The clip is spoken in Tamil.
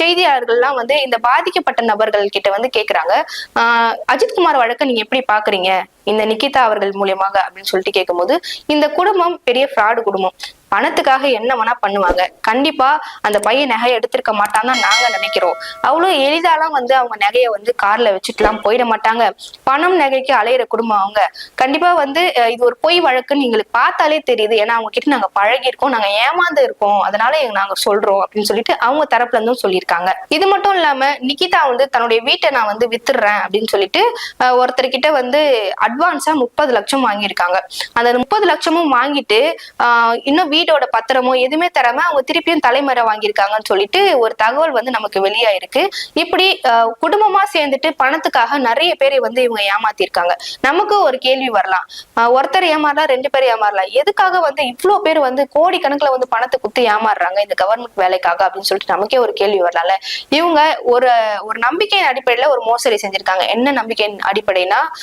செய்தியாளர்கள்லாம் வந்து இந்த பாதிக்கப்பட்ட நபர்கள் கிட்ட வந்து கேக்குறாங்க, அஜித்குமார் வழக்கை நீங்க எப்படி பாக்குறீங்க இந்த நிகிதா அவர்கள் மூலியமாக அப்படின்னு சொல்லிட்டு கேட்கும்போது, இந்த குடும்பம் பெரிய ஃப்ராடு குடும்பம், பணத்துக்காக என்ன வேணா பண்ணுவாங்க, கண்டிப்பா அந்த பையன் நகையை எடுத்திருக்க மாட்டான்னு நாங்க நினைக்கிறோம். அவ்வளவு எளிதாலாம் வந்து அவங்க நகையை வந்து கார்ல வச்சுட்டுலாம் போயிட மாட்டாங்க. பணம் நகைக்கு அலையிற குடும்பம் அவங்க. கண்டிப்பா வந்து இது ஒரு பொய் வழக்குன்னு எங்களுக்கு பார்த்தாலே தெரியுது. ஏன்னா அவங்க கிட்ட நாங்க பழகி இருக்கோம், நாங்க ஏமாந்து இருக்கோம், அதனால நாங்க சொல்றோம் அப்படின்னு சொல்லிட்டு அவங்க தரப்புல இருந்தும் சொல்லியிருக்காங்க. இது மட்டும் இல்லாம நிகிதா வந்து தன்னுடைய வீட்டை நான் வந்து வித்துடுறேன் அப்படின்னு சொல்லிட்டு ஒருத்தர்கிட்ட வந்து அட்வான்ஸா 30 லட்சம் வாங்கியிருக்காங்க. அந்த 30 லட்சமும் வாங்கிட்டு இன்னும் வீடோட பத்திரமோ எதுவுமே தராம அவங்க திருப்பியும் தலைமறை வாங்கியிருக்காங்கன்னு சொல்லிட்டு ஒரு தகவல் வந்து நமக்கு வெளியாயிருக்கு. இப்படி குடும்பமா சேர்ந்துட்டு பணத்துக்காக நிறைய பேரை வந்து இவங்க ஏமாத்திருக்காங்க. நமக்கு ஒரு கேள்வி வரலாம், ஒருத்தர் ஏமாறலாம், 2 பேர் ஏமாறலாம், எதுக்காக வந்து இவ்வளவு பேர் வந்து கோடிக்கணக்குல வந்து பணத்தை குத்து ஏமாறுறாங்க இந்த கவர்மெண்ட் வேலைக்காக அப்படின்னு சொல்லிட்டு நமக்கே ஒரு கேள்வி வரலாம்ல. இவங்க ஒரு ஒரு நம்பிக்கையின் அடிப்படையில ஒரு மோசடி செஞ்சிருக்காங்க. என்ன நம்பிக்கையின் அடிப்படைனா,